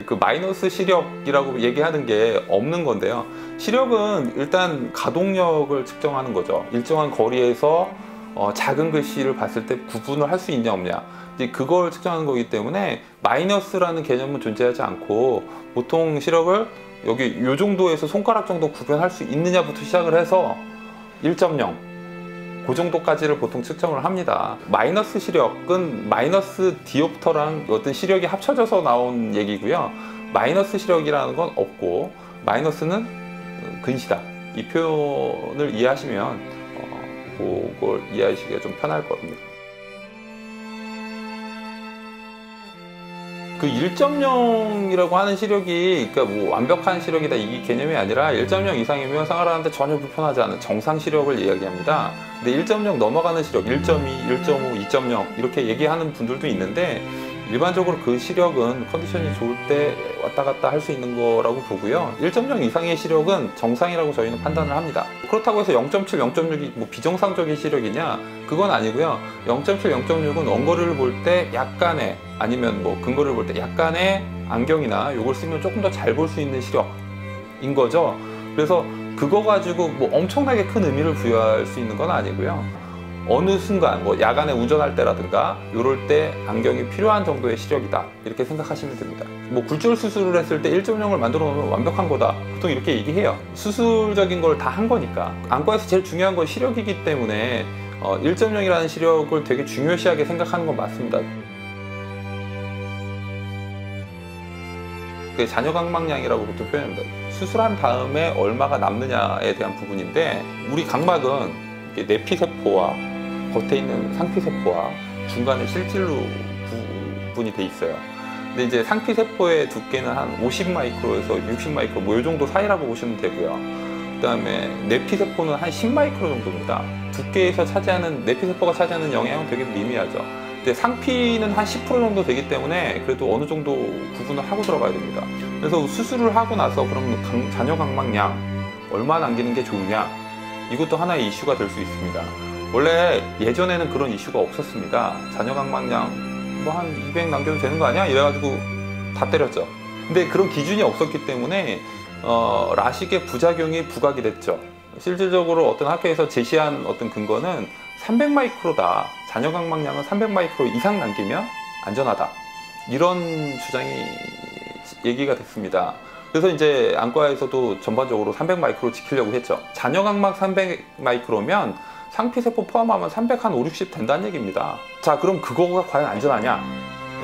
그 마이너스 시력이라고 얘기하는 게 없는 건데요. 시력은 일단 가동력을 측정하는 거죠. 일정한 거리에서 작은 글씨를 봤을 때 구분을 할 수 있냐 없냐, 이제 그걸 측정하는 거기 때문에 마이너스라는 개념은 존재하지 않고, 보통 시력을 여기 요 정도에서 손가락 정도 구분할 수 있느냐부터 시작을 해서 1.0 그 정도까지를 보통 측정을 합니다. 마이너스 시력은 마이너스 디옵터랑 어떤 시력이 합쳐져서 나온 얘기고요. 마이너스 시력이라는 건 없고, 마이너스는 근시다, 이 표현을 이해하시면 그걸 이해하시기가 좀 편할 겁니다. 그 1.0이라고 하는 시력이, 그러니까 뭐 완벽한 시력이다 이 개념이 아니라 1.0 이상이면 생활하는데 전혀 불편하지 않은 정상 시력을 이야기합니다. 근데 1.0 넘어가는 시력, 1.2, 1.5, 2.0 이렇게 얘기하는 분들도 있는데, 일반적으로 그 시력은 컨디션이 좋을 때 왔다 갔다 할 수 있는 거라고 보고요. 1.0 이상의 시력은 정상이라고 저희는 판단을 합니다. 그렇다고 해서 0.7, 0.6이 뭐 비정상적인 시력이냐? 그건 아니고요. 0.7, 0.6은 원거리를 볼 때 약간의, 아니면 뭐 근거리를 볼 때 약간의 안경이나 요걸 쓰면 조금 더 잘 볼 수 있는 시력인 거죠. 그래서 그거 가지고 뭐 엄청나게 큰 의미를 부여할 수 있는 건 아니고요. 어느 순간 뭐 야간에 운전할 때라든가 이럴 때 안경이 필요한 정도의 시력이다, 이렇게 생각하시면 됩니다. 뭐 굴절 수술을 했을 때 1.0을 만들어 놓으면 완벽한 거다, 보통 이렇게 얘기해요. 수술적인 걸 다 한 거니까. 안과에서 제일 중요한 건 시력이기 때문에 1.0이라는 시력을 되게 중요시하게 생각하는 건 맞습니다. 그게 잔여각막량이라고 보통 표현합니다. 수술한 다음에 얼마가 남느냐에 대한 부분인데, 우리 각막은 내피세포와 겉에 있는 상피세포와 중간에 실질로 구분이 돼 있어요. 근데 이제 상피세포의 두께는 한 50마이크로에서 60마이크로 뭐 이 정도 사이라고 보시면 되고요. 그 다음에 내피세포는 한 10마이크로 정도입니다. 두께에서 차지하는, 내피세포가 차지하는 영향은 되게 미미하죠. 근데 상피는 한 10% 정도 되기 때문에 그래도 어느 정도 구분을 하고 들어가야 됩니다. 그래서 수술을 하고 나서 그럼 잔여각막량 얼마 남기는 게 좋으냐, 이것도 하나의 이슈가 될 수 있습니다. 원래 예전에는 그런 이슈가 없었습니다. 잔여각막량 뭐 한 200 남겨도 되는 거 아니야? 이래가지고 다 때렸죠. 근데 그런 기준이 없었기 때문에 라식의 부작용이 부각이 됐죠. 실질적으로 어떤 학회에서 제시한 어떤 근거는 300마이크로다, 잔여각막량은 300마이크로 이상 남기면 안전하다, 이런 주장이 얘기가 됐습니다. 그래서 이제 안과에서도 전반적으로 300마이크로 지키려고 했죠. 잔여각막 300마이크로면 상피세포 포함하면 300 한 5, 60 된다는 얘기입니다. 자, 그럼 그거가 과연 안전하냐?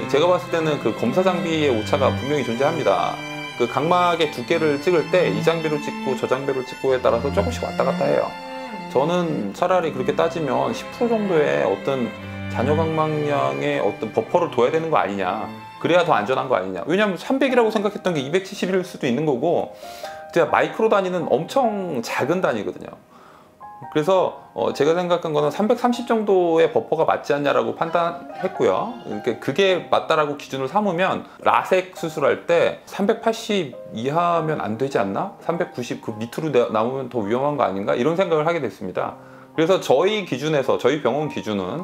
제가 봤을 때는 그 검사 장비의 오차가 분명히 존재합니다. 그 각막의 두께를 찍을 때 이 장비로 찍고 저 장비로 찍고에 따라서 조금씩 왔다 갔다 해요. 저는 차라리 그렇게 따지면 10% 정도의 어떤 잔여각막량의 어떤 버퍼를 둬야 되는 거 아니냐, 그래야 더 안전한 거 아니냐. 왜냐하면 300이라고 생각했던 게 270일 수도 있는 거고, 제가 마이크로 단위는 엄청 작은 단위거든요. 그래서 제가 생각한 거는 330 정도의 버퍼가 맞지 않냐라고 판단했고요. 그러니까 그게 맞다라고 기준을 삼으면 라섹 수술할 때 380 이하면 안 되지 않나? 390 그 밑으로 남으면 더 위험한 거 아닌가? 이런 생각을 하게 됐습니다. 그래서 저희 기준에서, 저희 병원 기준은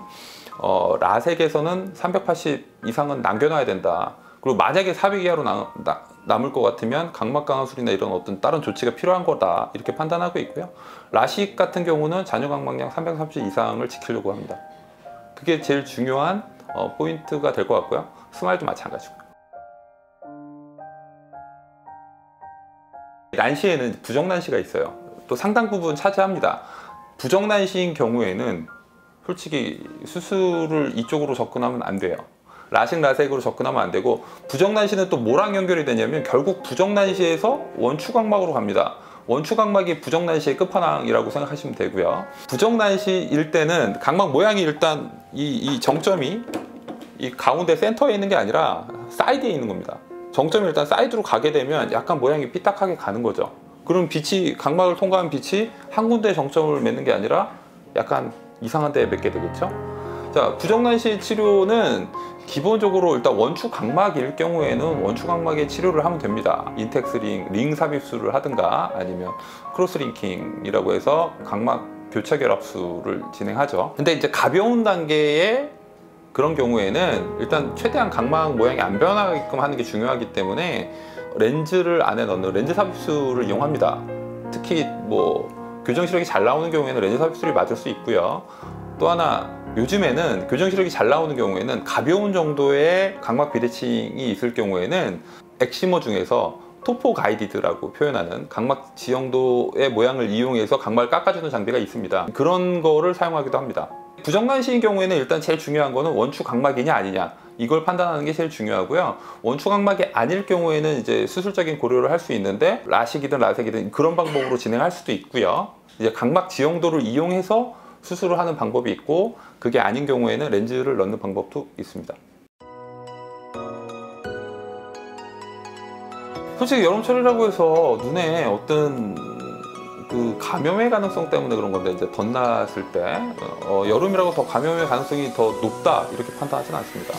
라섹에서는 380 이상은 남겨놔야 된다. 그리고 만약에 400 이하로 남을 것 같으면 각막 강화술이나 이런 어떤 다른 조치가 필요한 거다, 이렇게 판단하고 있고요. 라식 같은 경우는 잔여각막량 330 이상을 지키려고 합니다. 그게 제일 중요한 포인트가 될 것 같고요. 스마일도 마찬가지고요. 난시에는 부정난시가 있어요. 또 상당 부분 차지합니다. 부정난시인 경우에는 솔직히 수술을 이쪽으로 접근하면 안 돼요. 라식 라섹으로 접근하면 안 되고, 부정난시는 또 뭐랑 연결이 되냐면 결국 부정난시에서 원추각막으로 갑니다. 원추각막이 부정난시의 끝판왕이라고 생각하시면 되고요. 부정난시일 때는 각막 모양이 일단 이 정점이 이 가운데 센터에 있는 게 아니라 사이드에 있는 겁니다. 정점이 일단 사이드로 가게 되면 약간 모양이 삐딱하게 가는 거죠. 그럼 빛이, 각막을 통과한 빛이 한 군데 정점을 맺는 게 아니라 약간 이상한 데에 맺게 되겠죠. 자, 부정난시 치료는 기본적으로 일단 원추각막일 경우에는 원추각막의 치료를 하면 됩니다. 인텍스링, 링 삽입술을 하든가 아니면 크로스링킹이라고 해서 각막 교차 결합술을 진행하죠. 근데 이제 가벼운 단계의 그런 경우에는 일단 최대한 각막 모양이 안 변하게끔 하는 게 중요하기 때문에 렌즈를 안에 넣는 렌즈 삽입술을 이용합니다. 특히 뭐 교정 시력이 잘 나오는 경우에는 렌즈 삽입술이 맞을 수 있고요. 또 하나, 요즘에는 교정 시력이 잘 나오는 경우에는 가벼운 정도의 각막 비대칭이 있을 경우에는 엑시머 중에서 토포 가이디드라고 표현하는 각막 지형도의 모양을 이용해서 각막을 깎아주는 장비가 있습니다. 그런 거를 사용하기도 합니다. 부정관시인 경우에는 일단 제일 중요한 거는 원추 각막이냐 아니냐, 이걸 판단하는 게 제일 중요하고요. 원추 각막이 아닐 경우에는 이제 수술적인 고려를 할 수 있는데 라식이든 라섹이든 그런 방법으로 진행할 수도 있고요. 이제 각막 지형도를 이용해서 수술을 하는 방법이 있고, 그게 아닌 경우에는 렌즈를 넣는 방법도 있습니다. 솔직히 여름철이라고 해서 눈에 어떤 그 감염의 가능성 때문에 그런 건데, 이제 덧났을 때 여름이라고 더 감염의 가능성이 더 높다 이렇게 판단하지는 않습니다.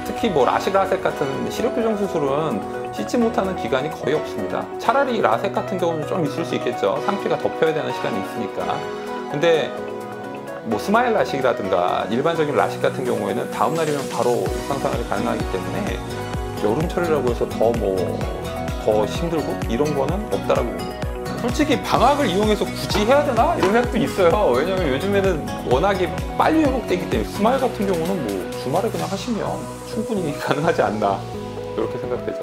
특히 뭐 라식, 라섹 같은 시력 교정 수술은 씻지 못하는 기간이 거의 없습니다. 차라리 라섹 같은 경우는 좀 있을 수 있겠죠. 상피가 덮여야 되는 시간이 있으니까. 근데 뭐 스마일 라식이라든가 일반적인 라식 같은 경우에는 다음 날이면 바로 일상생활이 가능하기 때문에 여름철이라고 해서 더 힘들고 이런 거는 없다라고 봅니다. 솔직히 방학을 이용해서 굳이 해야 되나? 이런 생각도 있어요. 왜냐면 요즘에는 워낙에 빨리 회복되기 때문에 스마일 같은 경우는 뭐 주말에 그냥 하시면 충분히 가능하지 않나, 이렇게 생각되죠.